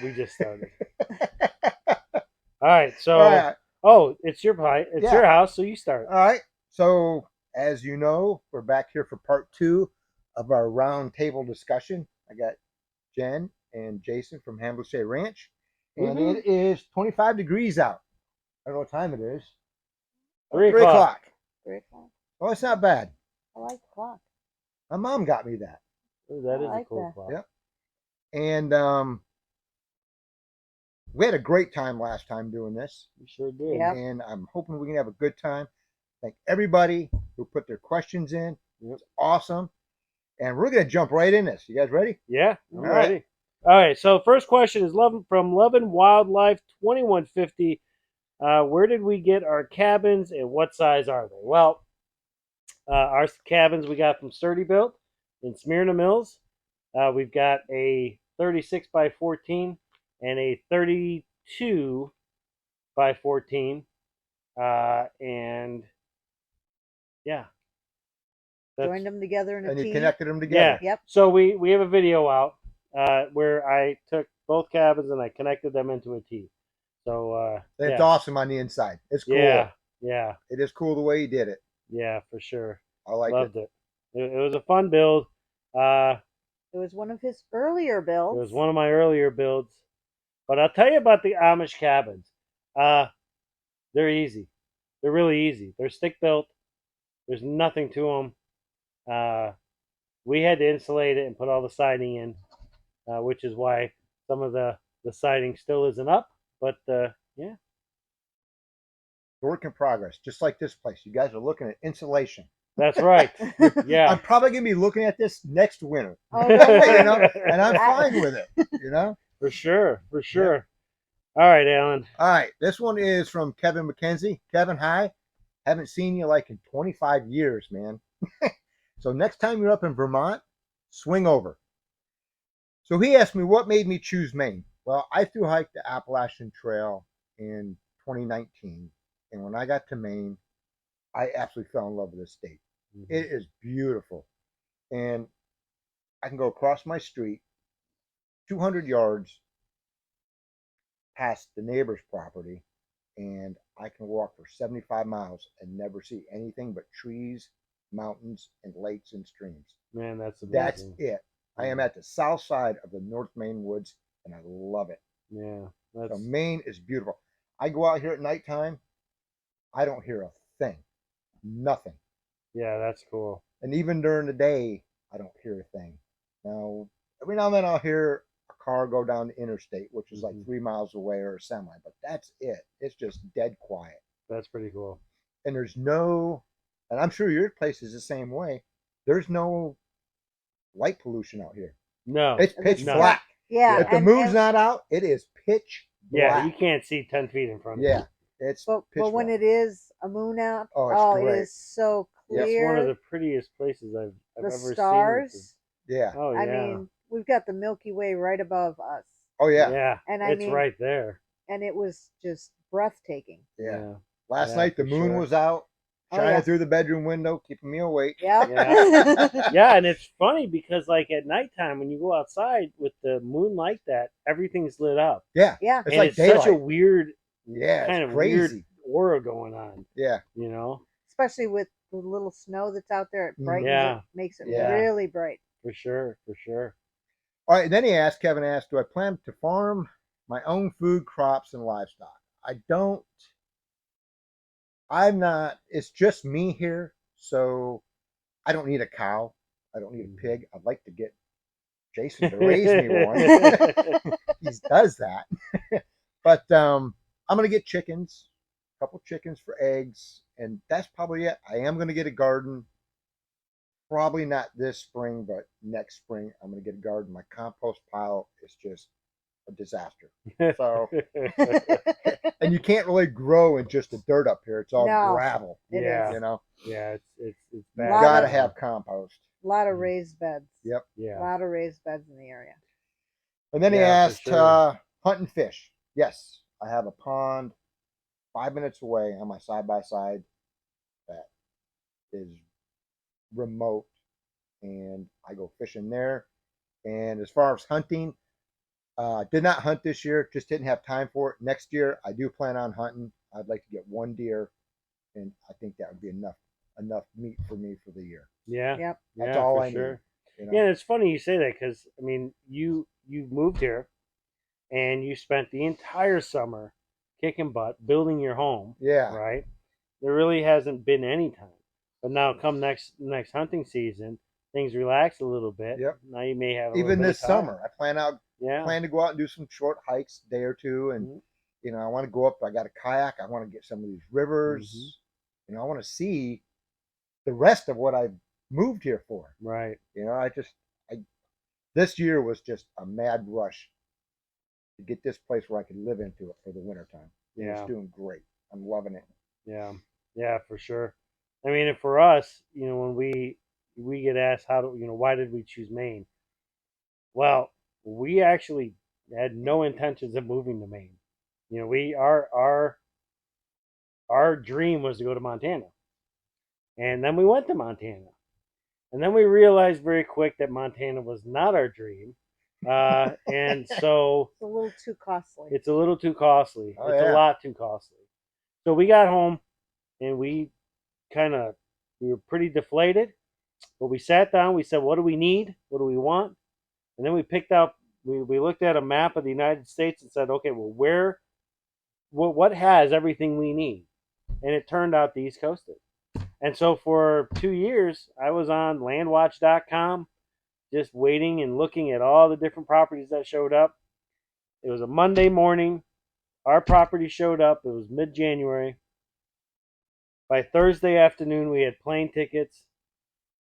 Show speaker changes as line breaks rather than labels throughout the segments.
We just started. All right. So,
All right.
oh, it's your pie. It's
Yeah.
your house, so you start.
All right. So, as you know, we're back here for part 2 of our round table discussion. I got Jen and Jason from Hanbleceya Ranch, and
Woohoo.
it is 25 degrees out. I don't know what time it is.
3
3
o'clock.
o'clock.
3 o'clock.
Oh, it's not bad.
I like the clock.
My mom got me that.
Ooh, that
I
is a
like
cool
that.
clock.
Yep. And we had a great time last time doing this,
We sure did.
Yep.
and I'm hoping we can have a good time. Thank everybody who put their questions in.
Yep.
It's awesome. And we're going to jump right in this. You guys ready?
Yeah, I'm
All
ready.
right.
All right. So, first question is from Loving Wildlife 2150. Where did we get our cabins, and what size are they? Well, our cabins we got from Sturdy Built in Smyrna Mills. We've got a 36 by 14 and a 32 by 14. And yeah.
Joined them together in a
And you
team.
connected them
Yeah.
together.
Yep.
So we have a video out where I took both cabins and I connected them into a T. So
It's
yeah.
awesome on the inside. It's cool.
Yeah. Yeah.
It is cool the way you did it.
Yeah, for sure.
I like
Loved it. It was a fun build.
It was one of his earlier builds.
It was one of my earlier builds. But I'll tell you about the Amish cabins. They're easy. They're really easy. They're stick built. There's nothing to them. We had to insulate it and put all the siding in, which is why some of the siding still isn't up. But yeah.
Work in progress, just like this place. You guys are looking at insulation.
That's right. Yeah.
I'm probably going to be looking at this next winter.
Oh, really?
You know, and I'm fine with it. You know?
For sure. For sure. Yeah. All right, Alan.
All right. This one is from Kevin McKenzie. Kevin, hi. Haven't seen you like in 25 years, man. So next time you're up in Vermont, swing over. So he asked me what made me choose Maine. Well, I through hiked the Appalachian Trail in 2019. And when I got to Maine, I absolutely fell in love with this state.
Mm-hmm.
It is beautiful. And I can go across my street 200 yards past the neighbor's property, and I can walk for 75 miles and never see anything but trees, mountains, and lakes and streams.
Man, that's amazing.
That's it. I am at the south side of the North Maine woods, and I love it.
Yeah.
So Maine is beautiful. I go out here at nighttime, I don't hear a thing. Nothing.
Yeah, that's cool.
And even during the day, I don't hear a thing. Now, every now and then I'll hear a car go down the interstate, which is like 3 miles away, or a semi, but that's it. It's just dead quiet.
That's pretty cool.
And there's no, and I'm sure your place is the same way, there's no light pollution out here.
No.
It's pitch
No.
black.
Yeah.
If the moon's not out, it is pitch
Yeah,
black.
you can't see 10 feet in front of
Yeah.
you.
It's
But when
black.
it is a moon out,
Oh, it's
it
great.
is so
Yep.
clear.
It's one of the prettiest places I've
the
ever seen.
stars.
Yeah.
Oh, yeah.
I mean, we've got the Milky Way right above us.
Oh, yeah.
Yeah.
And
it's right there.
And it was just breathtaking.
Yeah. Last
Yeah,
night the
for
moon
sure.
was out,
Oh,
shining
yeah.
through the bedroom window, keeping me awake.
Yep.
Yeah. Yeah, and it's funny because like at nighttime when you go outside with the moon like that, everything's lit up.
Yeah.
Yeah.
It's
and
like
it's
daylight.
such a weird
Yeah,
kind
it's
of
crazy.
weird aura going on.
Yeah.
You know?
Especially with the little snow that's out there, it brightens
Yeah.
it, makes it
Yeah.
really bright.
For sure, for sure.
All right, then Kevin asked, do I plan to farm my own food, crops, and livestock? I'm not, it's just me here, so I don't need a cow. I don't need a pig. I'd like to get Jason to raise me one. He does that. But I'm going to get chickens, a couple chickens for eggs, and that's probably it. I am going to get a garden. Probably not this spring, but next spring I'm going to get a garden. My compost pile is just a disaster. So, and you can't really grow in just the dirt up here. It's all
No,
gravel.
it
Yeah.
is.
You know,
Yeah, it's
you
bad.
got to have compost.
A lot of raised beds.
Yep.
A
Yeah.
lot of raised beds in the area.
And then he
Yeah, for
asked,
sure.
hunt and fish. Yes, I have a pond 5 minutes away on my side by side that is remote, and I go fishing there. And as far as hunting, Did not hunt this year. Just didn't have time for it. Next year, I do plan on hunting. I'd like to get one deer, and I think that would be enough meat for me for the year.
Yeah.
Yep.
That's
Yeah,
all
for
I
sure.
need. You know?
Yeah, and it's funny you say that because I mean, you moved here and you spent the entire summer kicking butt building your home.
Yeah.
Right. There really hasn't been any time, but now come next hunting season, things relax a little bit.
Yep.
Now you may have a
Even
little bit
this
of time.
summer, I plan to go out and do some short hikes, day or two, and
Mhm.
I want to go up. I got a kayak. I want to get some of these rivers.
Mhm.
I want to see the rest of what I've moved here for.
Right.
This year was just a mad rush to get this place where I could live into it for the wintertime.
Yeah.
It's doing great. I'm loving it.
Yeah. Yeah, for sure. I mean, and for us, when we get asked why did we choose Maine? Well, we actually had no intentions of moving to Maine. We our dream was to go to Montana. And then we went to Montana. And then we realized very quick that Montana was not our dream. And so
It's a little too costly.
it's a little too costly.
Oh,
It's
yeah.
a lot too costly. So we got home and we were pretty deflated. But we sat down, we said, what do we need? What do we want? And then we looked at a map of the United States and said, okay, well, what has everything we need? And it turned out the East Coast did. And so for 2 years, I was on landwatch.com just waiting and looking at all the different properties that showed up. It was a Monday morning. Our property showed up. It was mid-January. By Thursday afternoon, we had plane tickets.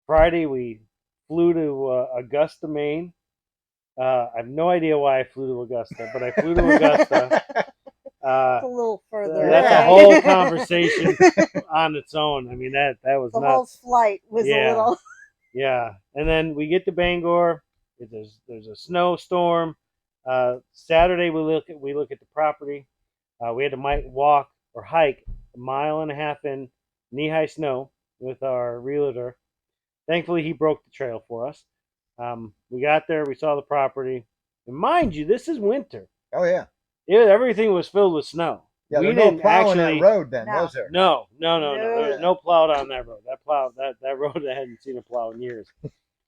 Friday, we flew to Augusta, Maine. I have no idea why I flew to Augusta, but I flew to Augusta.
It's a little further.
That's a
away.
whole conversation on its own. I mean, that was
The
nuts.
whole flight was
Yeah.
a little.
Yeah, and then we get to Bangor. There's a snowstorm. Saturday we look at the property. We had to walk or hike a mile and a half in knee-high snow with our realtor. Thankfully, he broke the trail for us. We got there. We saw the property. And mind you, this is winter.
Oh yeah.
Everything was filled with snow.
Yeah,
we
there's no
didn't
plowing
actually.
that road then,
No.
was there?
No.
No.
There's no plow on that road. That road I hadn't seen a plow in years.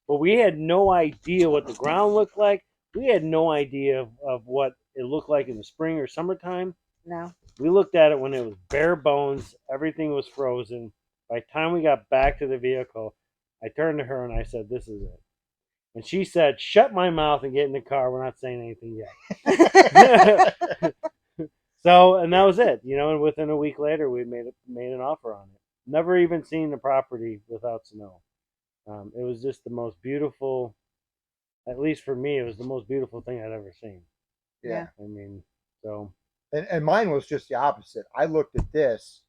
But we had no idea what the ground looked like. We had no idea of what it looked like in the spring or summertime.
No.
We looked at it when it was bare bones. Everything was frozen. By the time we got back to the vehicle, I turned to her and I said, "This is it." And she said, "Shut my mouth and get in the car. We're not saying anything yet." So, and that was it. And within a week later, we made an offer on it. Never even seen the property without snow. It was just the most beautiful. At least for me, it was the most beautiful thing I'd ever seen.
Yeah.
I mean, so.
And mine was just the opposite. I looked at this.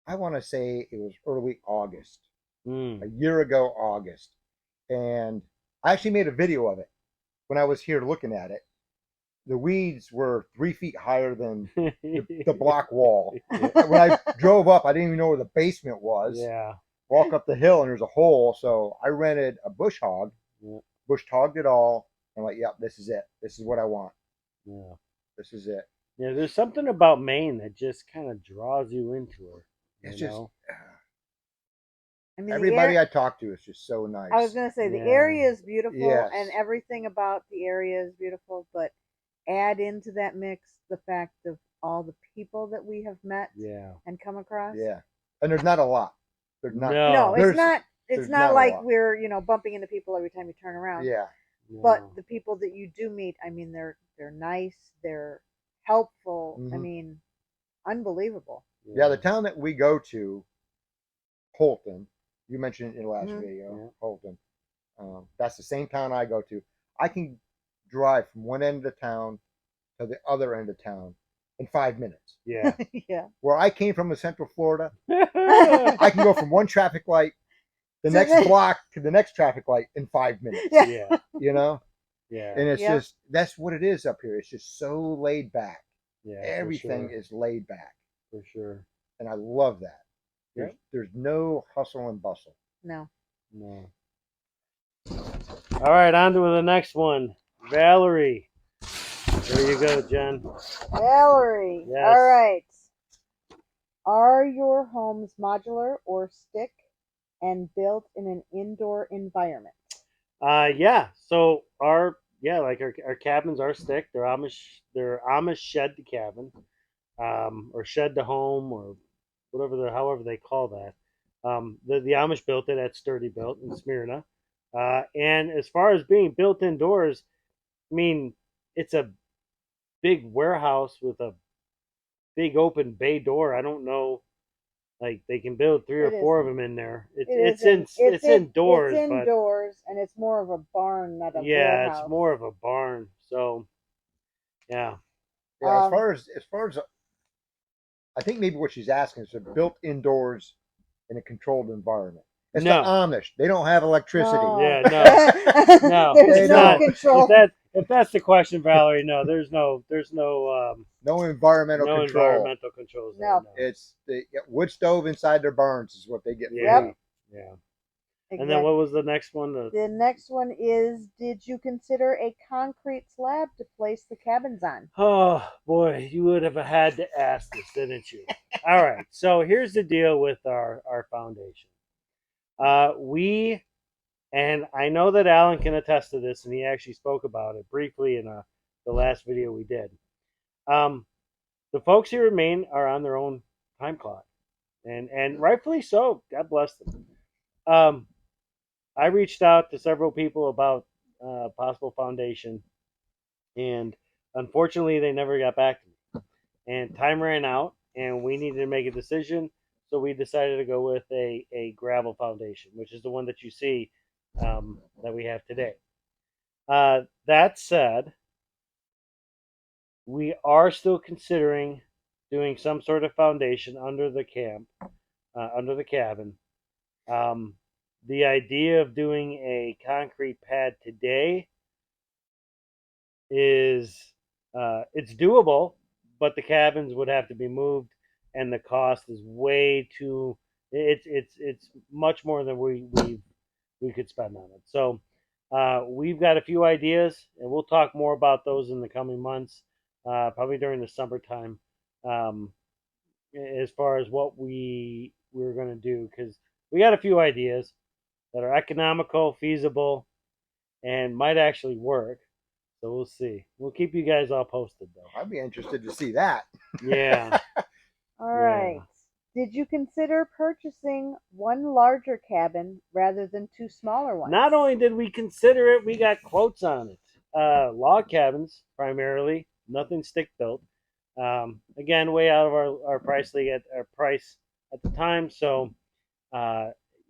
I want to say it was early August, a year ago August, and I actually made a video of it when I was here looking at it. The weeds were 3 feet higher than the block wall. When I drove up, I didn't even know where the basement was.
Yeah.
Walk up the hill and there's a hole, so I rented a bush hog.
Yeah.
Bush hogged it all. I'm like, yep, this is it. This is what I want.
Yeah.
This is it.
Yeah, there's something about Maine that just kind of draws you into her.
It's just
I mean,
everybody I talk to is just so nice.
I was gonna say the
Yeah.
area is beautiful
Yes.
and everything about the area is beautiful, but add into that mix the fact of all the people that we have met
Yeah.
and come across.
Yeah, and there's not a lot. There's not.
No.
No,
There's-
it's not. It's
there's
not
not a
like
lot.
we're bumping into people every time you turn around.
Yeah,
No.
But the people that you do meet, I mean, they're nice, they're helpful. I
Mhm.
mean, unbelievable.
yeah. The town that we go to, Holton. You mentioned it in the last
Mhm.
video,
Yeah.
Holton. That's the same town I go to. I can drive from one end of the town to the other end of town in 5 minutes.
Yeah.
Yeah.
Where I came from in Central Florida,
Yeah.
I can go from one traffic light, the
To
next
the-
block to the next traffic light in 5 minutes.
Yeah.
Yeah.
You know,
Yeah.
and it's
Yep.
just that's what it is up here. It's just so laid back.
Yeah.
Everything
for sure.
is laid back,
For sure.
and I love that.
Yep.
There's no hustle and bustle.
No.
No. All right, on to the next one. Valerie. There you go, Jen.
Valerie.
Yes.
All right. Are your homes modular or stick and built in an indoor environment?
Yeah. So our cabins are stick. They're Amish shed to cabin, or shed to home, or however they call that. The Amish built it at Sturdy Built in Smyrna. And as far as being built indoors, I mean, it's a big warehouse with a big open bay door. I don't know, like they can build three or
It
four of
isn't.
them in there.
It's
Indoors,
it's
but
indoors, and it's more of a barn, not a
yeah, it's
warehouse.
more of a barn. So yeah,
Yeah,
Um,
as far as I think maybe what she's asking is they're built indoors in a controlled environment. It's
No.
the Amish. They don't have electricity.
No.
Yeah, no. No,
There's
They
no
don't.
control.
if that's the question, Valerie, no, there's no
No environmental
no
control.
environmental controls there.
No.
No.
It's the wood stove inside their barns is what they get. For
Yeah,
heat.
yeah.
Exactly.
And then what was the next one?
The next one is: did you consider a concrete slab to place the cabins on?
Oh boy, you would have had to ask this, didn't you? All right, so here's the deal with our foundation. We and I know that Alan can attest to this, and he actually spoke about it briefly in the last video we did. The folks here in Maine are on their own time clock, and rightfully so. God bless them. I reached out to several people about possible foundation, and unfortunately, they never got back to me. And time ran out, and we needed to make a decision, so we decided to go with a gravel foundation, which is the one that you see that we have today. That said, we are still considering doing some sort of foundation under the under the cabin. Um, the idea of doing a concrete pad today is it's doable, but the cabins would have to be moved, and the cost is way too. It's much more than we could spend on it. So we've got a few ideas, and we'll talk more about those in the coming months, probably during the summertime, um, as far as what we're going to do, because we got a few ideas that are economical, feasible, and might actually work. So we'll see. We'll keep you guys all posted, though.
I'd be interested to see that.
Yeah.
All right. Did you consider purchasing one larger cabin rather than two smaller ones?
Not only did we consider it, we got quotes on it. Log cabins, primarily, nothing stick built. Again, way out of our price league at our price at the time. So,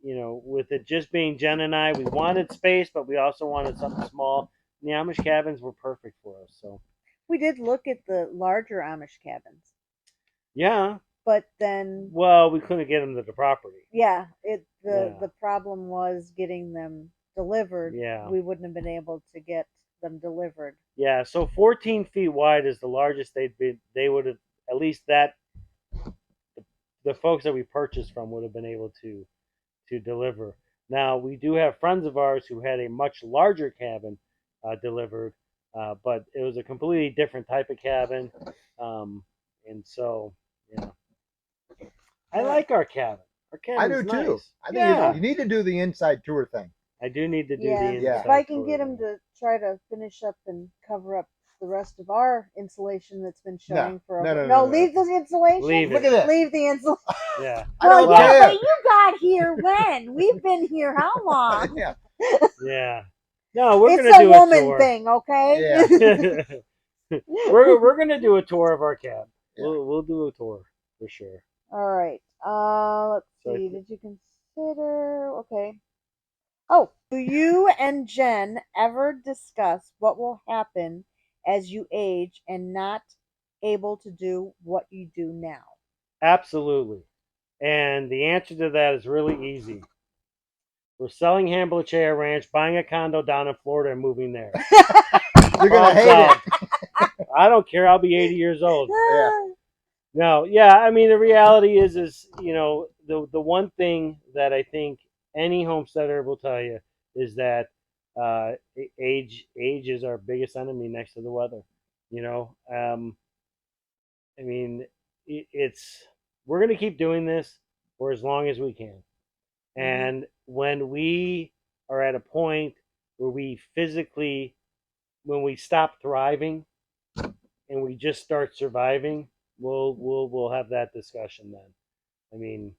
with it just being Jen and I, we wanted space, but we also wanted something small. And the Amish cabins were perfect for us. So,
We did look at the larger Amish cabins,
yeah.
but then
Well, we couldn't get them to the property.
yeah,
Yeah.
the problem was getting them delivered.
Yeah.
We wouldn't have been able to get them delivered.
Yeah, so 14 feet wide is the largest they would have, at least that the folks that we purchased from would have been able to deliver. Now we do have friends of ours who had a much larger cabin delivered, but it was a completely different type of cabin, and so yeah, I like our cabin. Our
I do
cabin's
too.
nice.
I think
Yeah.
you need to do the inside tour thing.
I do need to do
Yeah,
the inside.
if I can
tour
get them
there.
to try to finish up and cover up the rest of our insulation that's been showing for
no.
leave the insulation.
Leave
Look
it.
at this.
Leave the insulation.
Yeah.
I don't
Well, yeah,
care.
but you got here when? We've been here how long?
Yeah.
Yeah. No, we're
It's
gonna
a
do
woman
a tour.
thing, okay?
Yeah.
we're gonna do a tour of our cab.
Yeah.
We'll do a tour for sure.
All right. Let's
So
see. Did you consider? Okay. Oh, do you and Jen ever discuss what will happen as you age and not able to do what you do now?
Absolutely. And the answer to that is really easy. We're selling Hanbleceya Ranch, buying a condo down in Florida, and moving there.
You're gonna hate it.
I don't care. I'll be 80 years old.
Yeah.
No, yeah. I mean, the reality is the one thing that I think any homesteader will tell you is that age is our biggest enemy next to the weather. You know, I mean, it's we're gonna keep doing this for as long as we can, and when we are at a point where we physically, when we stop thriving and we just start surviving, we'll have that discussion then. I mean,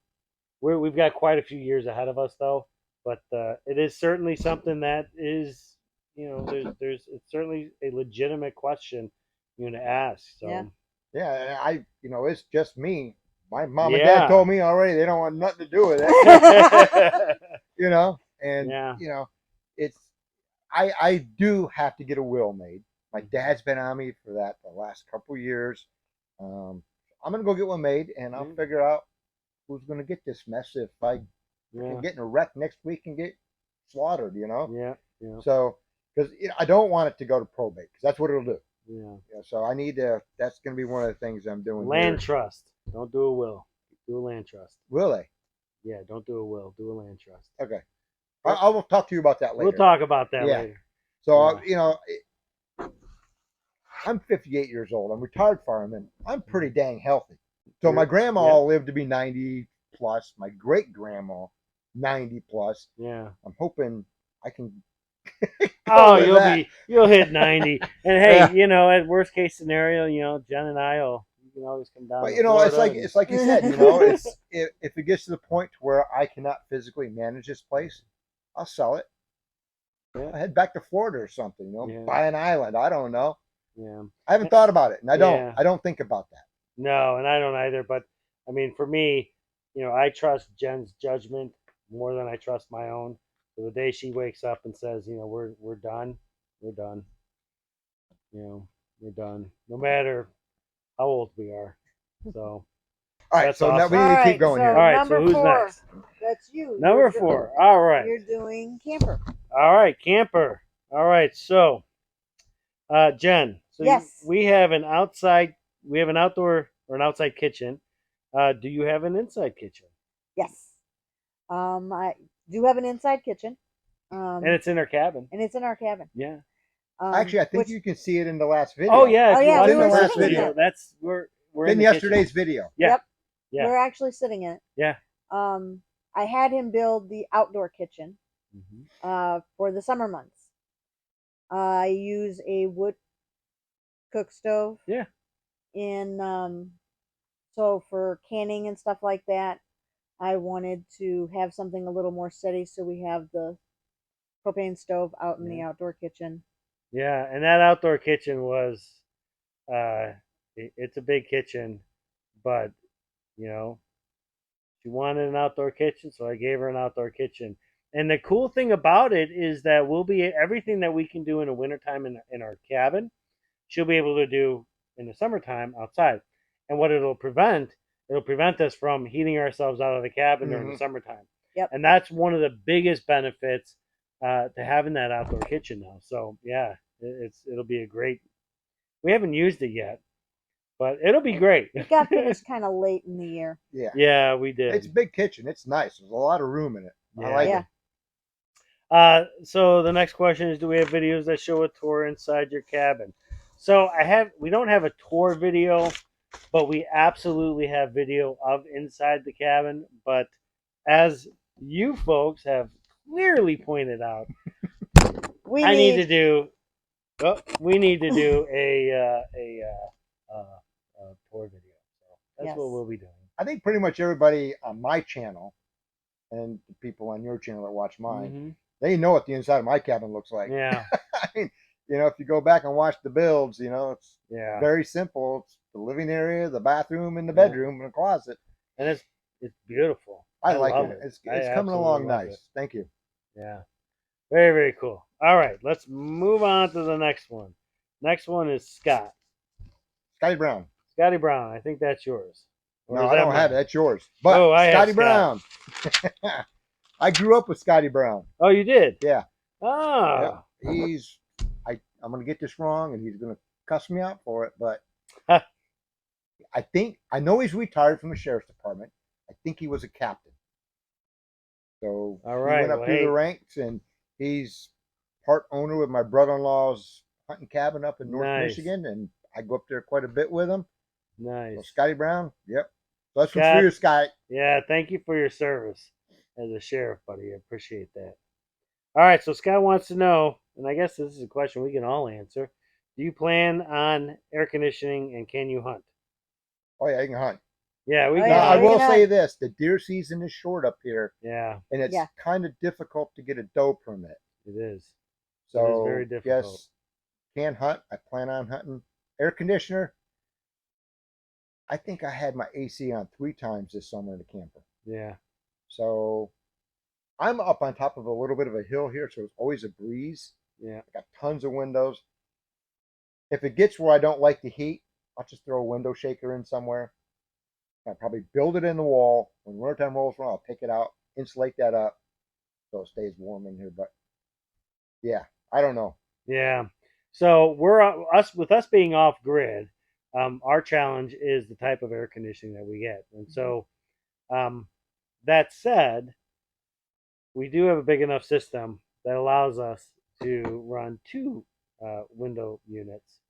we've got quite a few years ahead of us though, but it is certainly something that is, you know, there's it's certainly a legitimate question you know to ask. So
Yeah.
Yeah, and it's just me. My mom and dad
yeah,
told me already they don't want nothing to do with it. And
yeah,
it's I do have to get a will made. My dad's been on me for that the last couple of years. I'm gonna go get one made, and I'll figure out who's gonna get this mess if I
yeah,
can get in a wreck next week and get slaughtered.
yeah, yeah,
So because I don't want it to go to probate because that's what it'll do.
yeah.
So I need to. That's gonna be one of the things I'm doing.
Land
here.
trust. Don't do a will. Do a land trust.
Will they?
Yeah, don't do a will. Do a land trust.
Okay. I will talk to you about that later.
We'll talk about that
Yeah.
later.
So I'm 58 years old. I'm retired fireman. I'm pretty dang healthy. So my grandma lived to be 90 plus. My great grandma 90 plus.
Yeah.
I'm hoping I can.
Oh,
with
you'll hit 90. And hey,
Yeah.
you know, at worst case scenario, you know, Jen and I will, you can always come down.
But
to Florida
it's like you said. It's if it gets to the point where I cannot physically manage this place, I'll sell it.
Yeah.
I'll head back to Florida or something.
Yeah.
Buy an island. I don't know.
Yeah.
I haven't thought about it, and I
Yeah.
don't think about that.
No, and I don't either. But I mean, for me, you know, I trust Jen's judgment more than I trust my own. So the day she wakes up and says, you know, we're done, we're done. You know, we're done. No matter how old we are. So
All right,
that's
so now
awesome.
we need to keep going
so
here.
All right,
number
so who's
4.
next?
That's you.
Number
You're
4. All right.
You're doing camper.
All right, camper. All right, so Jen, so
Yes.
we have an outdoor or an outside kitchen. Do you have an inside kitchen?
Yes. I do have an inside kitchen.
And it's in our cabin.
And it's in our cabin.
Yeah.
Actually, I think you can see it in the last video.
Oh yeah.
Oh,
if you
yeah,
watch
we were
the last
sitting in
video,
it.
that's we're in
in
the
yesterday's
kitchen.
video.
Yeah.
Yep.
Yeah.
We're actually sitting in it.
Yeah.
I had him build the outdoor kitchen
Mm-hmm.
for the summer months. I use a wood cook stove.
Yeah.
So for canning and stuff like that, I wanted to have something a little more steady, so we have the propane stove out in the outdoor kitchen.
Yeah, and that outdoor kitchen was, it's a big kitchen, but you know, she wanted an outdoor kitchen, so I gave her an outdoor kitchen. And the cool thing about it is that we'll be everything that we can do in the wintertime in our cabin, she'll be able to do in the summertime outside. And what it'll prevent us from heating ourselves out of the cabin during the summertime.
Yep.
And that's one of the biggest benefits to having that outdoor kitchen now. So yeah, it'll be a great. We haven't used it yet, but it'll be great.
It got finished kind of late in the year.
Yeah.
Yeah, we did.
It's a big kitchen. It's nice. There's a lot of room in it. I
Yeah.
like
Yeah.
it.
So the next question is, do we have videos that show a tour inside your cabin? So we don't have a tour video, but we absolutely have video of inside the cabin. But as you folks have clearly pointed out, we need to do a tour video. So that's what we'll be doing.
I think pretty much everybody on my channel and the people on your channel that watch mine, they know what the inside of my cabin looks like.
Yeah.
I mean, if you go back and watch the builds, it's
Yeah.
very simple. It's the living area, the bathroom, and the bedroom, and a closet.
And it's beautiful.
I like
love
it. It's
I
coming along
absolutely love
nice.
it.
Thank you.
Yeah. Very, very cool. All right, let's move on to the next one. Next one is Scott.
Scotty Brown.
Scotty Brown. I think that's yours. Or
No,
is
I
that
don't have it.
mine?
That's yours. But
Oh, I have
Scotty
Scott.
Brown. I grew up with Scotty Brown.
Oh, you did?
Yeah.
Oh.
Yeah. I'm going to get this wrong, and he's going to cuss me out for it, but I know he's retired from the sheriff's department. I think he was a captain. So
All right.
he went up through the ranks, and he's part owner with my brother-in-law's hunting cabin up in North
Nice.
Michigan, and I go up there quite a bit with him. So
Nice.
Scotty Brown, yep. So that's what's
Scott.
for you, Scott.
Yeah, thank you for your service as a sheriff, buddy. I appreciate that. All right, so Scott wants to know, and I guess this is a question we can all answer. Do you plan on air conditioning, and can you hunt?
Oh yeah, you can hunt.
Yeah, we
Oh,
can.
Now,
yeah,
I
hunt.
we
will
can
say
hunt.
this: the deer season is short up here,
Yeah,
and it's
Yeah.
kind of difficult to get a doe permit.
it is.
So
It is very difficult.
yes, can hunt. I plan on hunting. Air conditioner. I think I had my AC on 3 times this summer in the camper.
Yeah.
So I'm up on top of a little bit of a hill here, so it's always a breeze.
Yeah.
I got tons of windows. If it gets where I don't like the heat, I'll just throw a window shaker in somewhere. I'll probably build it in the wall. When wintertime rolls around, I'll take it out, insulate that up, so it stays warm in here. But yeah, I don't know.
Yeah. So we're with us being off grid. Our challenge is the type of air conditioning that we get, and so that said, we do have a big enough system that allows us to run 2 window units.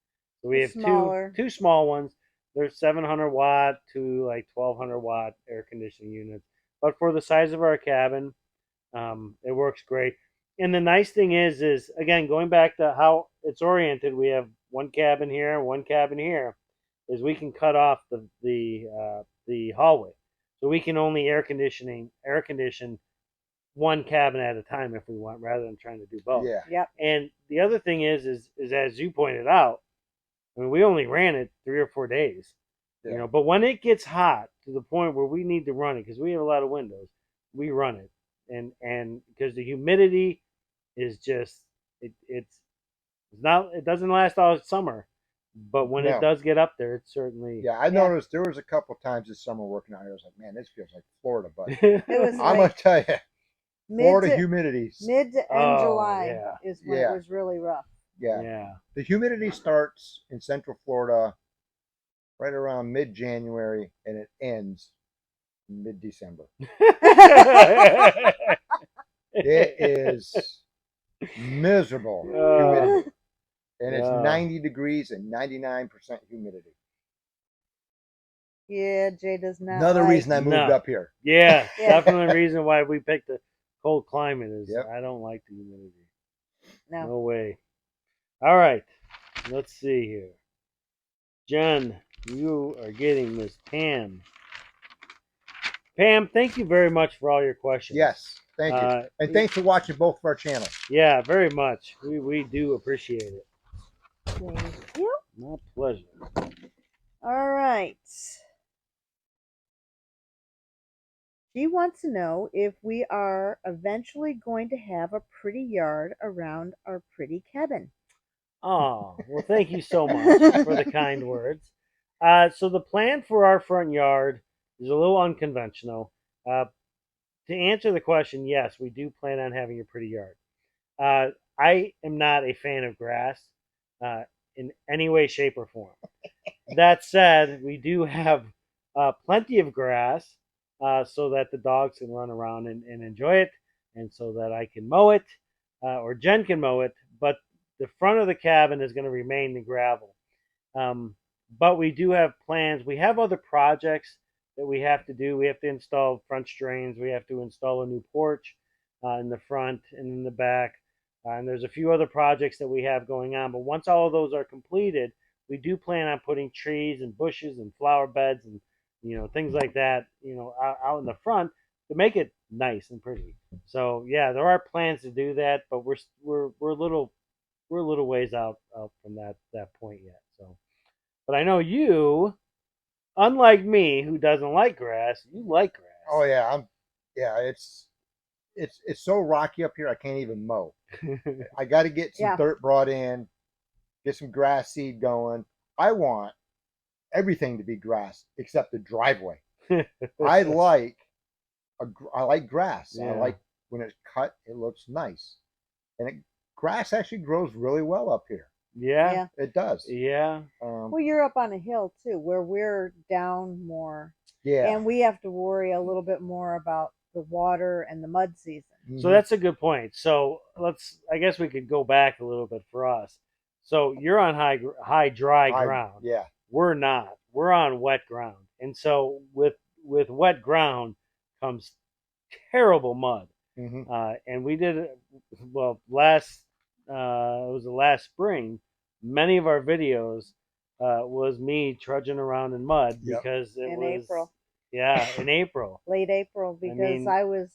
So we have
Smaller.
two small ones. There's 700 watt to like 1200 watt air conditioning units, but for the size of our cabin, it works great. And the nice thing is again going back to how it's oriented. We have one cabin here, one cabin here. Is we can cut off the hallway, so we can only air condition one cabin at a time if we want, rather than trying to do both.
Yeah.
Yep.
And the other thing is as you pointed out, I mean, we only ran it 3 or 4 days,
Yeah.
But when it gets hot to the point where we need to run it because we have a lot of windows, we run it, and because the humidity is just it's not, it doesn't last all summer, but when it
No.
does get up there, it's certainly
Yeah, I noticed there was a couple times this summer working out here. I was like, man, this feels like Florida. But
It was
I'm gonna
like
tell you, Florida
to,
humidity.
mid to end
Oh,
July
yeah.
is when
Yeah.
it was really rough.
Yeah,
yeah.
the humidity starts in Central Florida right around mid-January, and it ends mid-December. It is miserable humidity, and it's 90 degrees and 99% humidity.
Yeah, Jay does not.
Another
like,
reason I moved
No.
up here.
Yeah,
Yeah.
definitely reason why we picked a cold climate is
Yep.
I don't like the humidity.
No.
No way. All right, let's see here. Jen, you are getting Miss Pam. Pam, thank you very much for all your questions.
Yes, thank you, and thanks for watching both of our channels.
Yeah, very much. We do appreciate it.
Thank you.
My pleasure.
All right. She wants to know if we are eventually going to have a pretty yard around our pretty cabin.
Oh, well, thank you so much for the kind words. So the plan for our front yard is a little unconventional. To answer the question, yes, we do plan on having a pretty yard. I am not a fan of grass in any way, shape, or form. That said, we do have plenty of grass so that the dogs can run around and enjoy it, and so that I can mow it or Jen can mow it. But the front of the cabin is going to remain the gravel. But we do have plans. We have other projects that we have to do. We have to install French drains. We have to install a new porch in the front and in the back. And there's a few other projects that we have going on. But once all of those are completed, we do plan on putting trees and bushes and flower beds and things like that out in the front to make it nice and pretty. So yeah, there are plans to do that, but we're a little ways out from that point yet. So, but I know you, unlike me, who doesn't like grass, you like grass.
Oh yeah, it's so rocky up here. I can't even mow. I got to get some dirt brought in, get some grass seed going. I want everything to be grass except the driveway. I like grass.
Yeah.
I like when it's cut; it looks nice, and grass actually grows really well up here.
Yeah,
it does.
Yeah.
Well, you're up on a hill too, where we're down more.
Yeah.
And we have to worry a little bit more about the water and the mud season.
So that's a good point. So I guess we could go back a little bit for us. So you're on high dry ground.
Yeah.
We're not. We're on wet ground. And so with wet ground comes terrible mud.
hmm
And we did it, well, last, it was the last spring. Many of our videos was me trudging around in mud
Yep.
because it
In
was,
April.
yeah, in April.
Late April, because
mean-
I was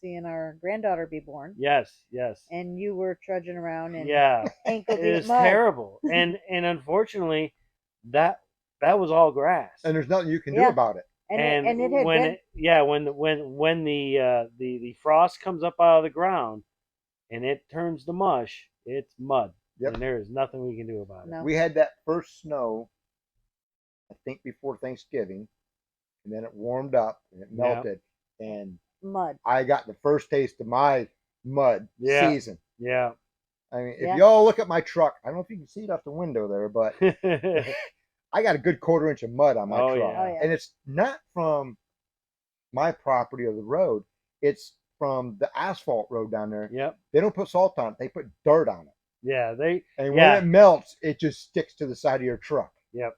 seeing our granddaughter be born,
Yes, yes.
and you were trudging around in
Yeah.
ankle
It
deep
is
mud.
terrible. And unfortunately, that was all grass.
And there's nothing you can do
Yeah.
about it.
And it had
when
been
when the frost comes up out of the ground and it turns to mush, it's mud.
Yep.
And there is nothing we can do about it.
No.
We had that first snow, I think, before Thanksgiving, and then it warmed up and it melted, and
mud.
I got the first taste of my mud
Yeah.
season.
Yeah.
I mean, if
Yeah.
y'all look at my truck, I don't know if you can see it out the window there, but I got a good 1/4 inch of mud on my
Oh,
truck.
yeah.
Oh, yeah.
And it's not from my property or the road. It's from the asphalt road down there.
Yep.
They don't put salt on it. They put dirt on it.
Yeah.
And
Yeah.
when it melts, it just sticks to the side of your truck.
Yep.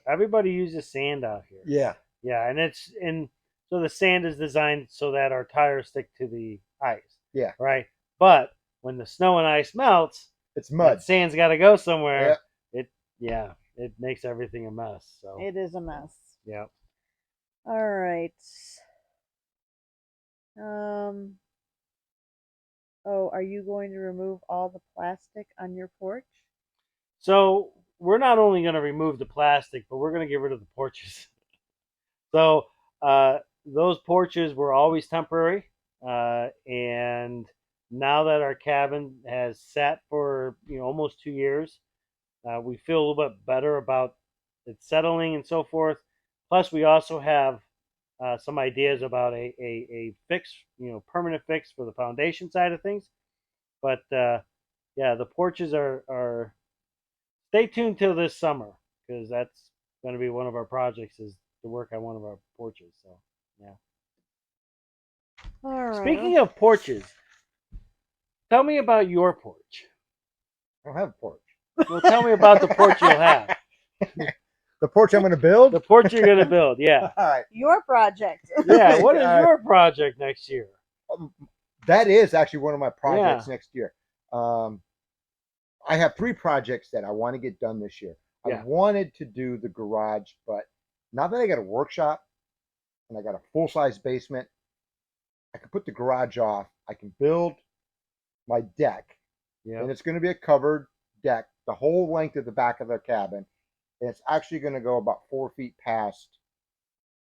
Everybody uses sand out here.
Yeah.
Yeah, and so the sand is designed so that our tires stick to the ice.
Yeah.
Right. But when the snow and ice melts,
It's mud.
that sand's got to go somewhere.
Yep.
It makes everything a mess. So
It is a mess.
yeah.
All right. Oh, are you going to remove all the plastic on your porch?
So we're not only going to remove the plastic, but we're going to get rid of the porches. So those porches were always temporary, and now that our cabin has sat for almost 2 years, we feel a little bit better about it settling and so forth. Plus, we also have some ideas about a fix, permanent fix for the foundation side of things. But yeah, the porches are. Stay tuned till this summer because that's going to be one of our projects is to work on one of our porches. So yeah.
All right.
Speaking of porches, tell me about your porch.
I don't have a porch.
Well, tell me about the porch you'll have.
The porch I'm going to build?
The porch you're going to build. Yeah.
All right.
Your project.
Yeah. What is your project next year?
That is actually one of my projects next year. I have 3 projects that I want to get done this year.
Yeah.
I wanted to do the garage, but now that I got a workshop and I got a full-size basement, I can put the garage off. I can build my deck,
Yeah.
and it's going to be a covered deck the whole length of the back of the cabin. And it's actually going to go about 4 feet past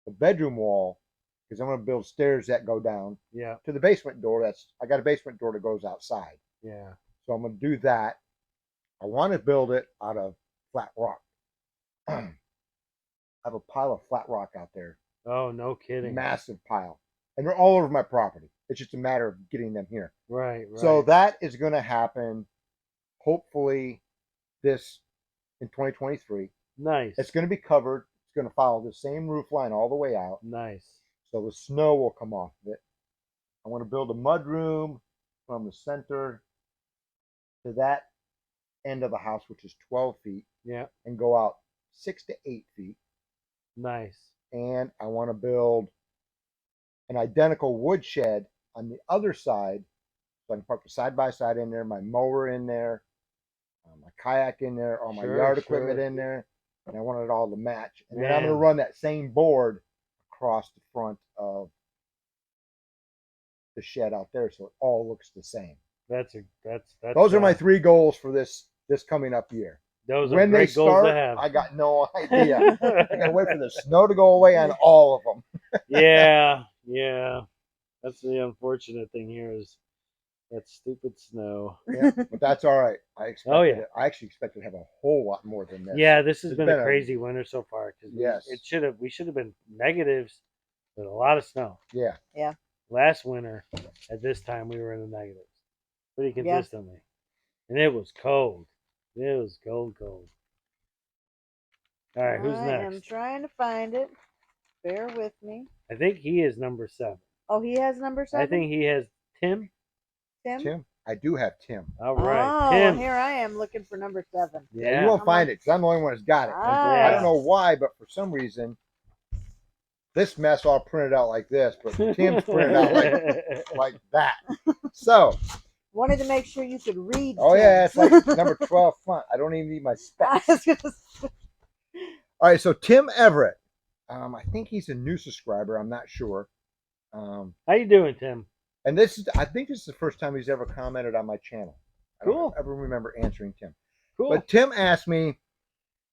the bedroom wall because I'm going to build stairs that go down
Yeah.
to the basement door. I got a basement door that goes outside.
Yeah.
So I'm going to do that. I want to build it out of flat rock. I have a pile of flat rock out there.
Oh, no kidding.
Massive pile. And they're all over my property. It's just a matter of getting them here.
Right.
So that is going to happen hopefully this in 2023.
Nice.
It's going to be covered. It's going to follow the same roof line all the way out.
Nice.
So the snow will come off of it. I want to build a mud room from the center to that end of the house, which is 12 feet,
Yeah.
and go out 6 to 8 feet.
Nice.
And I want to build an identical wood shed on the other side, so I can park the side by side in there, my mower in there, my kayak in there, all my yard equipment in there, and I want it all to match. And then I'm going to run that same board across the front of the shed out there, so it all looks the same.
That's
Those are my 3 goals for this coming up year.
Those are
When they
great goals
start,
to have.
I got no idea. I got to wait for the snow to go away on all of them.
Yeah. That's the unfortunate thing here is that stupid snow.
Yeah, but that's all right. I actually expected to have a whole lot more than this.
Yeah, this has
It's
been a crazy winter so far. Cause
Yes.
we should have been negatives with a lot of snow.
Yeah.
Yeah.
Last winter, at this time, we were in the negatives pretty consistently, and it was cold. It was cold. All right, who's
I
next?
am trying to find it. Bear with me.
I think he is number 7.
Oh, he has number 7?
I think he has Tim.
Tim?
Tim? I do have Tim.
All right,
Oh,
Tim.
well, here I am looking for number 7.
Yeah, you
Yeah.
won't find it because I'm the only one that's got it. And I
Ah.
don't know why, but for some reason, this mess all printed out like this, but Tim's printed out like that. So,
Wanted to make sure you could read.
oh
Tim.
yeah, it's like number 12 font. I don't even need my
I
specs.
was gonna say-
All right, so Tim Everett. I think he's a new subscriber. I'm not sure.
How you doing, Tim?
And I think this is the first time he's ever commented on my channel. I
Cool.
don't ever remember answering Tim.
Cool.
But Tim asked me,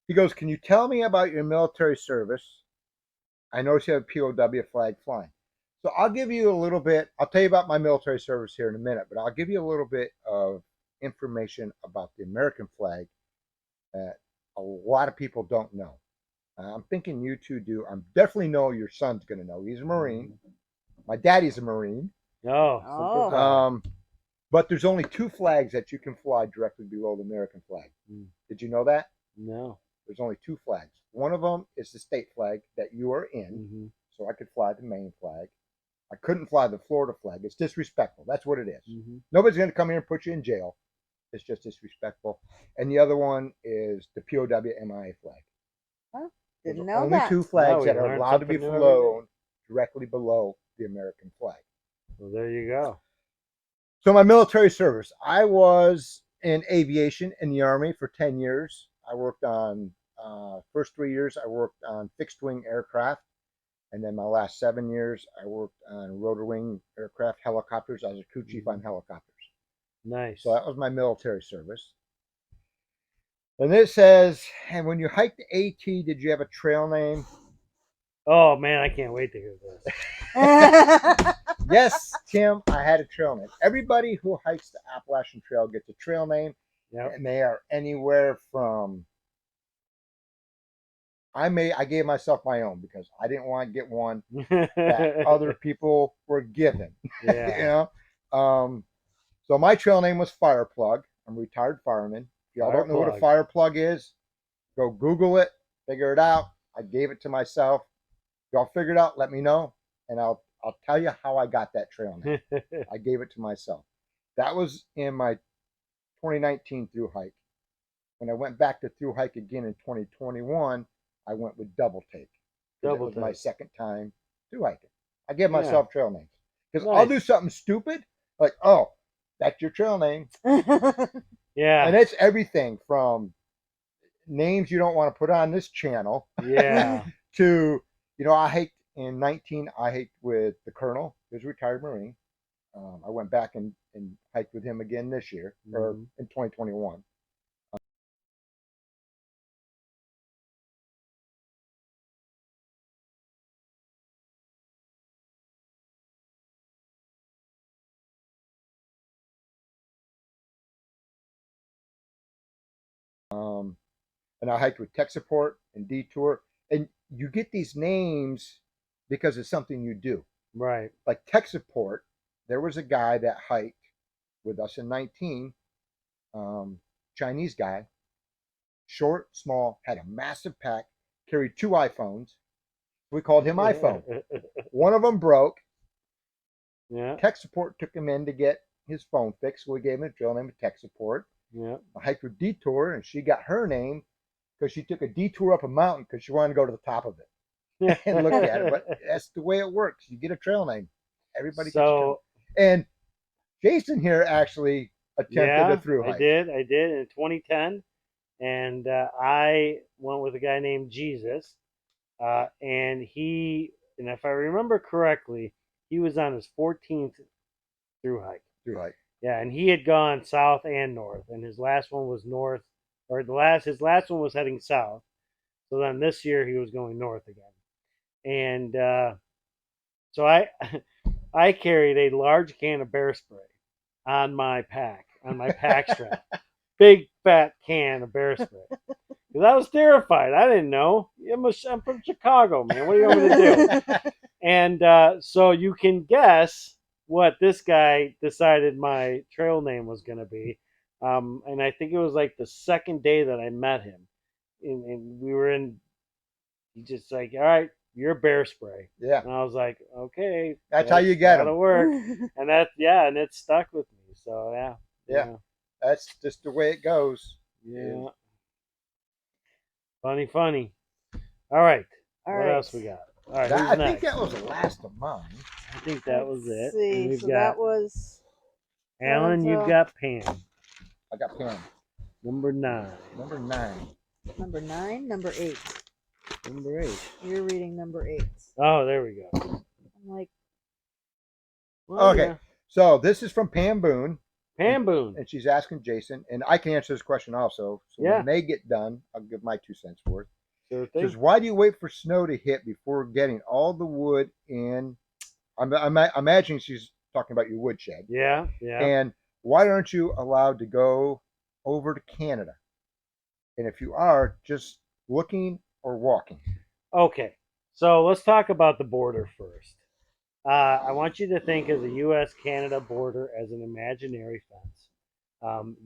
he goes, "Can you tell me about your military service? I noticed you have a POW flag flying." So I'll give you a little bit. I'll tell you about my military service here in a minute, but I'll give you a little bit of information about the American flag that a lot of people don't know. I'm thinking you two do. I definitely know your son's going to know. He's a Marine. My daddy's a Marine.
Oh.
But there's only 2 flags that you can fly directly below the American flag. Did you know that?
No.
There's only 2 flags. One of them is the state flag that you are in, so I could fly the Maine flag. I couldn't fly the Florida flag. It's disrespectful. That's what it is. Nobody's going to come here and put you in jail. It's just disrespectful. And the other one is the POW MIA flag.
Huh?
There's
Didn't know
only
that.
2 flags
we
that are
learn
allowed to be
something new every day.
flown directly below the American flag.
Well, there you go.
So my military service, I was in aviation in the Army for 10 years. I worked on, first 3 years, I worked on fixed wing aircraft. And then my last 7 years, I worked on rotor wing aircraft, helicopters. I was a crew chief on helicopters.
Nice.
So that was my military service. And it says, and when you hiked the AT, did you have a trail name?
Oh man, I can't wait to hear this.
Yes, Tim, I had a trail name. Everybody who hikes the Appalachian Trail gets a trail name.
Yep.
And they are anywhere from, I gave myself my own because I didn't want to get one that other people were given.
Yeah.
You know? So my trail name was Fireplug. I'm a retired fireman. If y'all don't know what a fire plug is, go Google it, figure it out. I gave it to myself. If y'all figure it out, let me know, and I'll tell you how I got that trail name. I gave it to myself. That was in my 2019 through hike. When I went back to through hike again in 2021, I went with Double Take. That was my second time through hiking. I give myself trail names because I'll do something stupid like, oh, that's your trail name.
Yeah.
And it's everything from names you don't want to put on this channel.
Yeah.
To, I hiked in 19, I hiked with the Colonel, who's a retired Marine. I went back and hiked with him again this year, or in 2021. And I hiked with Tech Support and Detour. And you get these names because it's something you do.
Right.
Like Tech Support, there was a guy that hiked with us in 19, Chinese guy, short, small, had a massive pack, carried 2 iPhones. We called him iPhone. One of them broke.
Yeah.
Tech Support took him in to get his phone fixed. So we gave him a drill name of Tech Support.
Yeah.
I hiked with Detour, and she got her name because she took a detour up a mountain because she wanted to go to the top of it and look at it. But that's the way it works. You get a trail name. Everybody gets a trail name. And Jason here actually attempted a through hike.
I did in 2010. And I went with a guy named Jesus. And if I remember correctly, he was on his 14th through hike. Yeah, and he had gone south and north, and his last one was north, or his last one was heading south. So then this year he was going north again, and so I carried a large can of bear spray on my pack strap, big fat can of bear spray, because I was terrified. I didn't know. I'm from Chicago, man. What do you want me to do? And so you can guess what this guy decided my trail name was going to be. And I think it was like the second day that I met him. And we were in, he just like, all right, your bear spray.
Yeah,
And I was like, okay,
that's how you get
that'll
them.
work. And that, yeah, and it stuck with me. So yeah,
Yeah, that's just the way it goes.
yeah. Funny. All right,
All
what
right.
else we got? All right,
That,
who's
I
next?
think that was the last of mine.
I think that was
Let's
it.
see.
And we've
So
got
that was
Alan. You've
so-
got Pam.
I got Pam.
Number 9.
Number 9.
number 9, number 8.
Number 8.
You're reading number 8.
Oh, there we go.
I'm like,
Well,
Okay,
yeah.
so this is from Pam Boone,
Pam Boone.
and she's asking Jason, and I can answer this question also. So
Yeah.
when they get done, I'll give my 2 cents worth.
Sure
It
thing.
says, why do you wait for snow to hit before getting all the wood in? I'm imagining she's talking about your woodshed.
Yeah.
And why aren't you allowed to go over to Canada? And if you are, just looking or walking.
Okay, so let's talk about the border first. I want you to think of the U.S.-Canada border as an imaginary fence.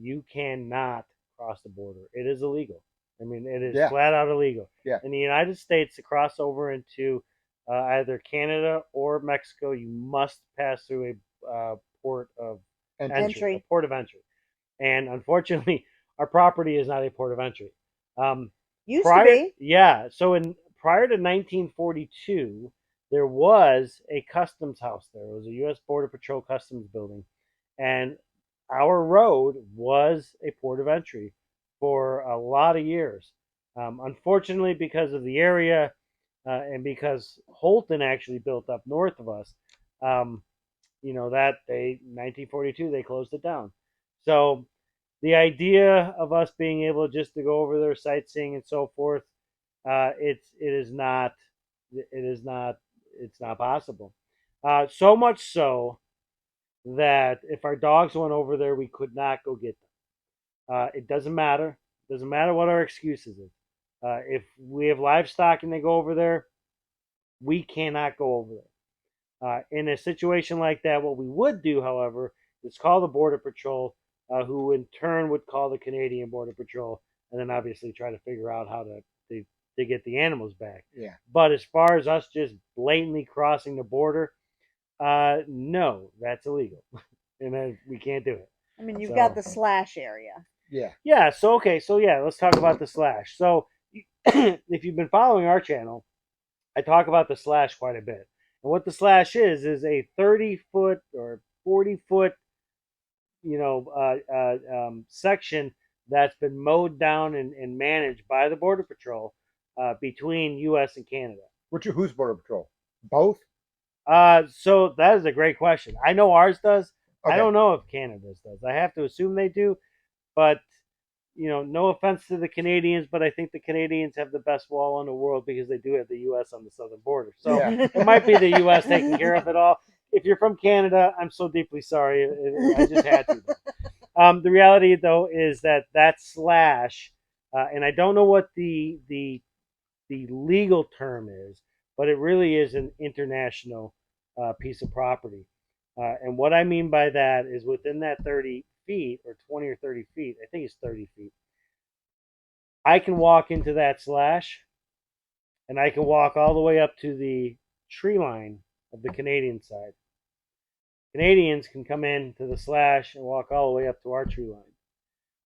You cannot cross the border. It is illegal. I mean, it is flat out illegal.
Yeah.
In the United States, to cross over into either Canada or Mexico, you must pass through a port of entry. A port of entry. And unfortunately, our property is not a port of entry.
used to be.
Yeah. So prior to 1942, there was a customs house there. It was a U.S. Border Patrol customs building. And our road was a port of entry for a lot of years. Unfortunately, because of the area and because Holton actually built up north of us, that 1942, they closed it down. So the idea of us being able just to go over there sightseeing and so forth, it's not possible. So much so that if our dogs went over there, we could not go get them. It doesn't matter. It doesn't matter what our excuses is. If we have livestock and they go over there, we cannot go over there. In a situation like that, what we would do, however, is call the Border Patrol, who in turn would call the Canadian Border Patrol, and then obviously try to figure out how to get the animals back.
Yeah.
But as far as us just blatantly crossing the border, no, that's illegal, and then we can't do it.
I mean, you've got the slash area.
Yeah.
Yeah. So okay. So yeah, let's talk about the slash. So if you've been following our channel, I talk about the slash quite a bit. And what the slash is a 30-foot or 40-foot, section that's been mowed down and managed by the Border Patrol between U.S. and Canada.
Who's Border Patrol? Both?
So that is a great question. I know ours does.
Okay.
I don't know if Canada's does. I have to assume they do, but no offense to the Canadians, but I think the Canadians have the best wall in the world because they do have the U.S. on the southern border. So it might be the U.S. taking care of it all. If you're from Canada, I'm so deeply sorry. I just had to. The reality, though, is that slash, and I don't know what the legal term is, but it really is an international piece of property. And what I mean by that is within that 30 feet or 20 or 30 feet, I think it's 30 feet, I can walk into that slash and I can walk all the way up to the tree line of the Canadian side. Canadians can come in to the slash and walk all the way up to our tree line.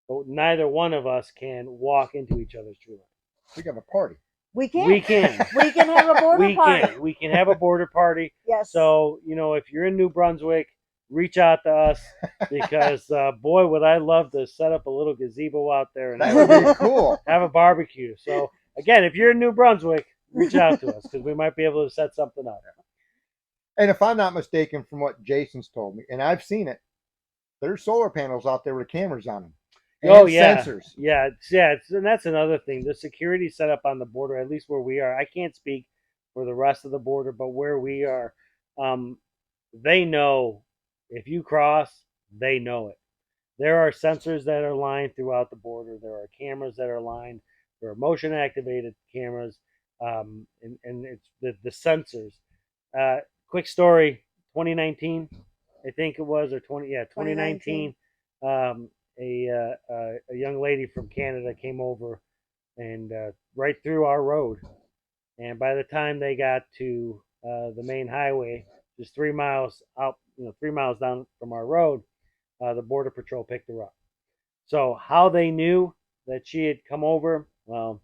But neither one of us can walk into each other's tree line.
We can have a party.
We can.
We can.
We can have a border party.
We can have a border party.
Yes.
So, if you're in New Brunswick, reach out to us because, boy, would I love to set up a little gazebo out there and
That would be cool.
have a barbecue. So, again, if you're in New Brunswick, reach out to us because we might be able to set something up.
And if I'm not mistaken from what Jason's told me, and I've seen it, there's solar panels out there with cameras on them. And sensors.
Yeah. And that's another thing. The security set up on the border, at least where we are, I can't speak for the rest of the border, but where we are, they know if you cross, they know it. There are sensors that are lined throughout the border. There are cameras that are lined. There are motion activated cameras, and it's the sensors. Quick story: 2019, I think it was, or 2019. A young lady from Canada came over and right through our road And by the time they got to the main highway, just 3 miles out, 3 miles down from our road, the border patrol picked her up. So how they knew that she had come over, well,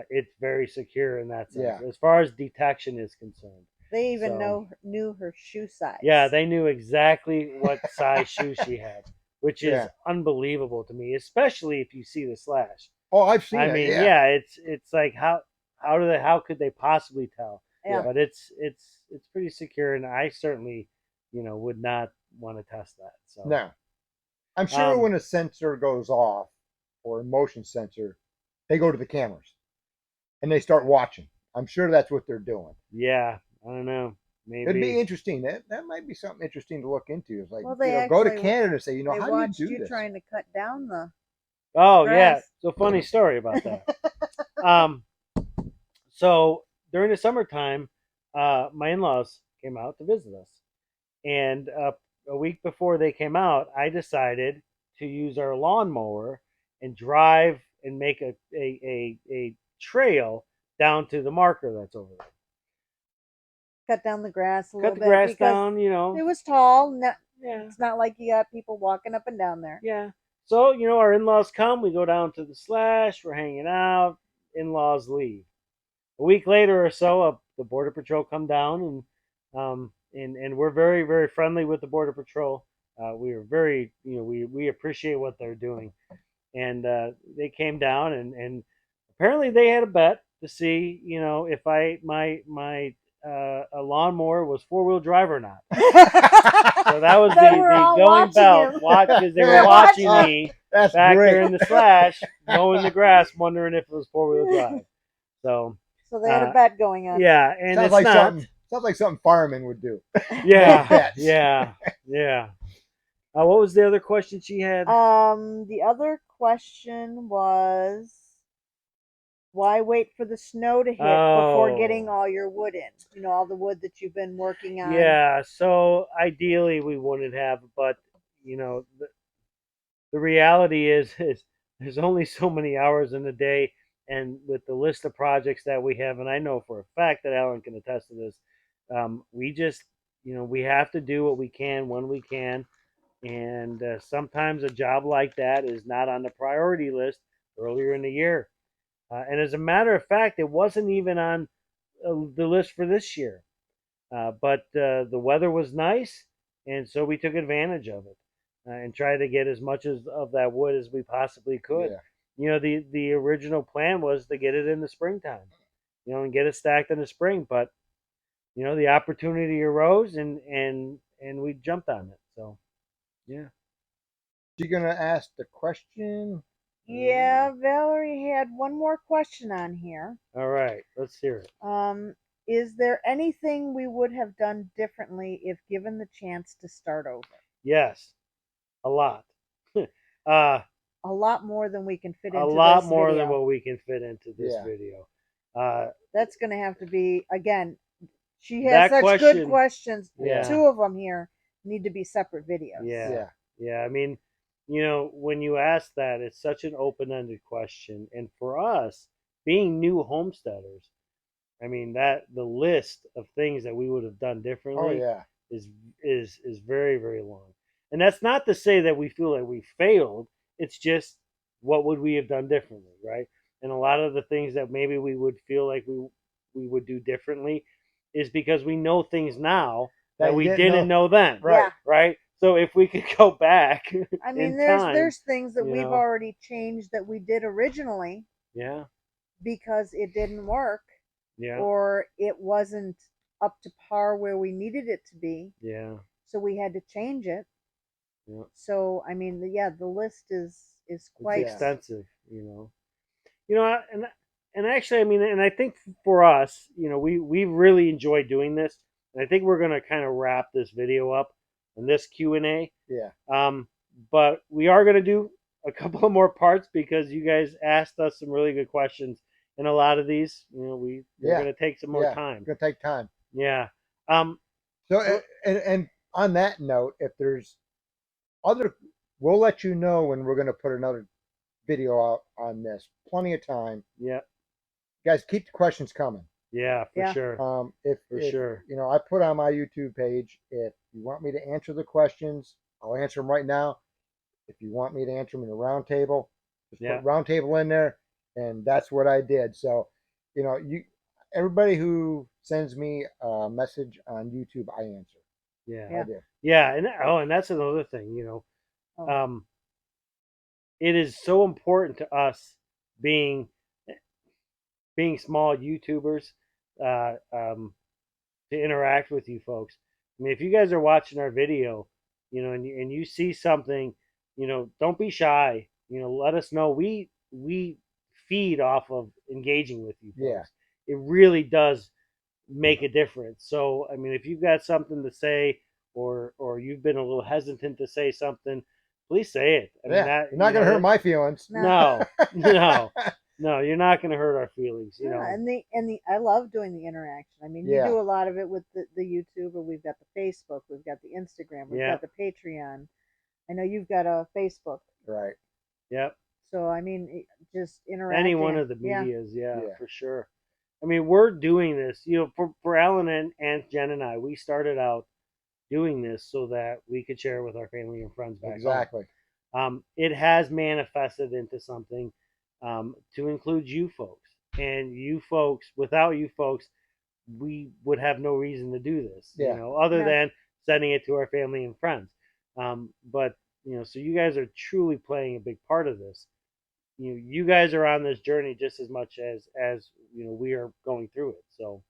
it's very secure in that sense,
Yeah.
as far as detection is concerned.
They even
So,
knew her shoe size.
yeah, they knew exactly what size shoe she had, which is
Yeah.
unbelievable to me, especially if you see the slash.
Oh, I've seen
I
it.
mean,
Yeah.
yeah, it's like how could they possibly tell?
Yeah.
But it's pretty secure, and I certainly, would not want to test that. So
No. I'm sure
Um,
when a sensor goes off or a motion sensor, they go to the cameras and they start watching. I'm sure that's what they're doing.
yeah, I don't know,
It'd be
maybe.
interesting. That might be something interesting to look into. It's like,
Well, they
go to
actually
Canada and say,
they
how do you
watched
do
you
this?
trying to cut down the
Oh yeah,
grass.
so funny story about that. um, so during the summertime, my in-laws came out to visit us, and a week before they came out, I decided to use our lawnmower and drive and make a trail down to the marker that's over there.
Cut down the grass a little
Cut the
bit
grass
because
down,
it was tall.
Yeah,
It's not like you got people walking up and down there.
yeah. So, our in-laws come, we go down to the slash, we're hanging out, in-laws leave. A week later or so, the border patrol come down, and we're very, very friendly with the border patrol. We are very, we appreciate what they're doing. And they came down, and apparently they had a bet to see, if my a lawnmower was 4-wheel drive or not. So that was
They
the
were all
going
watching
belt.
you.
Watch, because they
Yeah.
were watching
Oh,
me
That's
back
great.
there in the slash, mowing the grass, wondering if it was 4-wheel drive. So
So they had a bet going on.
yeah, and
sounds
it's
like
not.
something firemen would do.
Yeah,
bets.
yeah, yeah. What was the other question she had?
The other question was, why wait for the snow to hit before getting
Oh,
all your wood in? All the wood that you've been working on.
yeah. So ideally we wouldn't have, but the reality is there's only so many hours in a day, and with the list of projects that we have, and I know for a fact that Alan can attest to this, we just we have to do what we can when we can, and sometimes a job like that is not on the priority list earlier in the year, and as a matter of fact, it wasn't even on the list for this year, but the weather was nice, and so we took advantage of it and tried to get as much of that wood as we possibly could.
Yeah.
The original plan was to get it in the springtime, and get it stacked in the spring. But the opportunity arose, and we jumped on it. So yeah.
She gonna ask the question?
Yeah, Valerie had one more question on here.
All right, let's hear it.
Is there anything we would have done differently if given the chance to start over?
Yes, a lot. uh,
A lot more than we can fit
a
into
lot
this
more
video.
than what we can fit into this
Yeah.
video.
That's going to have to be, again, she
That
has such good
question-
questions.
Yeah.
2 of them here need to be separate videos.
Yeah.
Yeah.
Yeah. I mean, when you ask that, it's such an open ended question. And for us, being new homesteaders, I mean that the list of things that we would have done
Oh
differently
yeah.
is very, very long. And that's not to say that we feel like we failed. It's just what would we have done differently, right? And a lot of the things that maybe we would feel like we would do differently is because we know things now that
That
we
you
didn't know then.
Right.
Yeah.
Right? So if we could go back
I mean,
in
there's
time,
there's things that
you
we've
know.
already changed that we did originally
yeah,
because it didn't work
yeah,
or it wasn't up to par where we needed it to be.
yeah,
So we had to change it.
yeah.
So I mean, the list is
It's
quite
extensive, and actually, I mean, and I think for us, we really enjoy doing this, and I think we're gonna kind of wrap this video up in this Q&A.
Yeah.
But we are gonna do a couple of more parts because you guys asked us some really good questions, and a lot of these, we're
Yeah.
gonna take some more
Yeah.
time.
It's gonna take time.
Yeah.
So and on that note, if there's other, we'll let you know when we're gonna put another video out on this. Plenty of time.
Yeah.
Guys, keep the questions coming.
Yeah, for
Yeah.
sure.
If
Sure.
you know, I put on my YouTube page, if you want me to answer the questions, I'll answer them right now. If you want me to answer them in a round table, just
Yeah.
put round table in there, and that's what I did. So, you know, everybody who sends me a message on YouTube, I answer.
Yeah.
I do.
Yeah, and that's another thing,
Oh.
it is so important to us being small YouTubers, uh, um, to interact with you folks. I mean, if you guys are watching our video, and you see something, don't be shy. Let us know. We feed off of engaging with you
Yeah.
folks. It really does make a difference. So, I mean, if you've got something to say, or you've been a little hesitant to say something, please say it. I mean,
Yeah,
that
you're not gonna hurt my feelings.
no, no, you're not going to hurt our feelings.
Yeah, and the I love doing the interaction. I mean, you
Yeah.
do a lot of it with the YouTube, or we've got the Facebook, we've got the Instagram, we've
Yeah.
got the Patreon. I know you've got a Facebook,
Right.
Yep.
so I mean, just interacting.
Any one of the
Yeah.
medias, yeah,
Yeah.
for sure. I mean, we're doing this, for Alan and Jen and I. We started out doing this so that we could share with our family and friends back home.
Exactly.
It has manifested into something, to include you folks. And you folks, without you folks, we would have no reason to do this,
Yeah.
other
Yeah.
than sending it to our family and friends. But so you guys are truly playing a big part of this. You guys are on this journey just as much as we are going through it. So,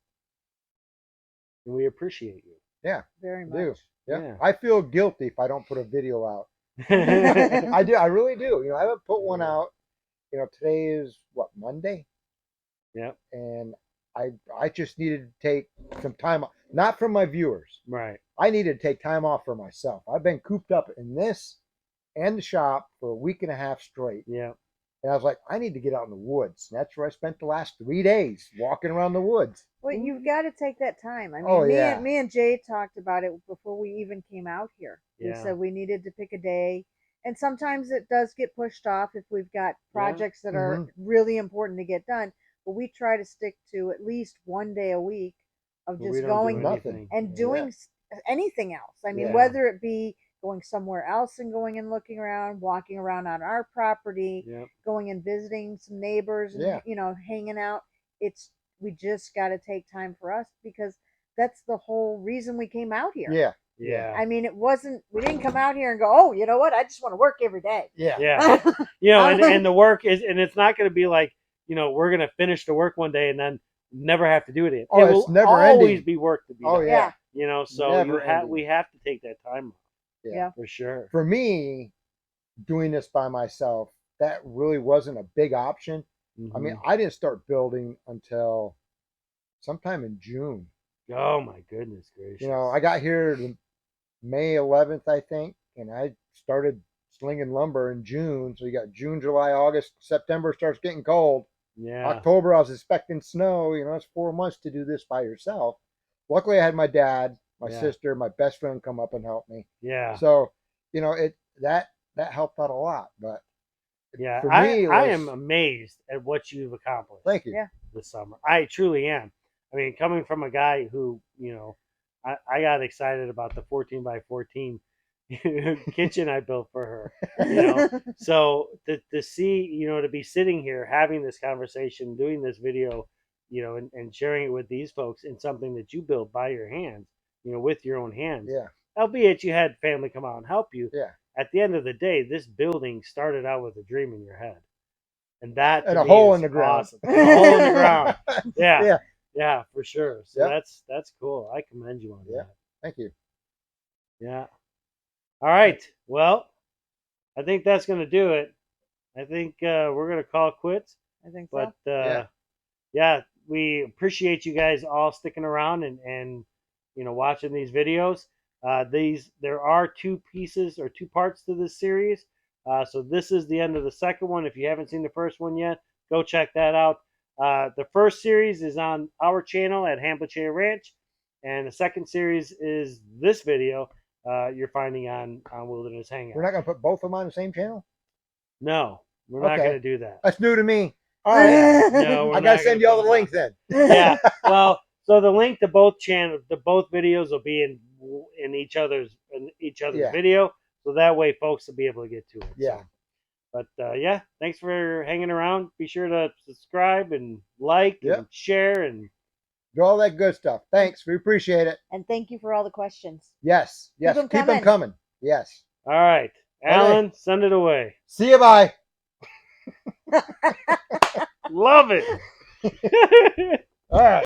and we appreciate you.
Yeah.
Very
I do.
much.
Yeah.
Yeah.
I feel guilty if I don't put a video out.
Yeah.
I do. I really do. You know, I haven't put one out. You know, today is what, Monday, and I just needed to take some time off, not from my viewers.
Right.
I needed to take time off for myself. I've been cooped up in this and the shop for a week and a half straight.
Yeah.
And I was like, I need to get out in the woods. And that's where I spent the last 3 days, walking around the woods.
Well, you've got to take that time. I mean,
Oh,
me
yeah.
and me and Jay talked about it before we even came out here. We
Yeah.
said we needed to pick a day, and sometimes it does get pushed off if we've got projects that are really important to get done. But we try to stick to at least one day a week of
But we
just
don't do
going
Nothing.
and
Yeah.
doing anything else. I mean,
Yeah.
whether it be going somewhere else and going and looking around, walking around on our property,
Yep.
going and visiting some neighbors, and
Yeah.
hanging out. We just got to take time for us, because that's the whole reason we came out here.
Yeah.
Yeah.
I mean, we didn't come out here and go, oh, you know what? I just want to work every day.
Yeah.
Yeah. And the work is, and it's not going to be like, we're going to finish the work one day and then never have to do it again.
Oh,
It
it's
will
never
always
ending.
be work to be
Oh,
done.
yeah.
So
Never ending.
we have to take that time off.
Yeah.
For sure.
For me, doing this by myself, that really wasn't a big option. I mean, I didn't start building until sometime in June.
Oh my goodness gracious.
You know, I got here May 11th, I think, and I started slinging lumber in June. So you got June, July, August, September starts getting cold.
Yeah.
October, I was expecting snow. You know, it's 4 months to do this by yourself. Luckily, I had my dad, my sister, my best friend come up and help me.
Yeah.
So, you know, that helped out a lot. But
yeah,
for me,
I am amazed at what you've accomplished.
Thank you.
Yeah.
This summer, I truly am. I mean, coming from a guy who, I got excited about the 14 by 14 kitchen I built for her. So to see, to be sitting here having this conversation, doing this video, and sharing it with these folks in something that you built by your hands, with your own hands.
Yeah.
Albeit you had family come out and help you.
Yeah.
At the end of the day, this building started out with a dream in your head. And that
And a hole in the ground.
Awesome. And a hole in the ground. Yeah.
Yeah.
Yeah, for sure. So
Yep.
that's cool. I commend you on that.
Thank you.
Yeah. All right. Well, I think that's going to do it. I think we're going to call it quits.
I think so.
But yeah, we appreciate you guys all sticking around and watching these videos. There are two pieces or two parts to this series. So this is the end of the second one. If you haven't seen the first one yet, go check that out. The first series is on our channel at Hanbleceya Ranch, and the second series is this video you're finding on Wilderness Hangout.
We're not going to put both of them on the same channel?
No, we're not
Okay.
going to do that.
That's new to me. All right.
No, we're
I
not
gotta send you
gonna
all the
put
link then.
Yeah. Well, so the link to both channels, to both videos, will be in each other's
Yeah.
video, so that way folks will be able to get to it.
Yeah.
So, but yeah, thanks for hanging around. Be sure to subscribe and like
Yep.
and share and
Do all that good stuff. Thanks. We appreciate it.
And thank you for all the questions.
Yes. Yes.
them
Keep them
coming.
coming. Yes.
all right, Alan, send it away.
See you. Bye.
Love it.
All right.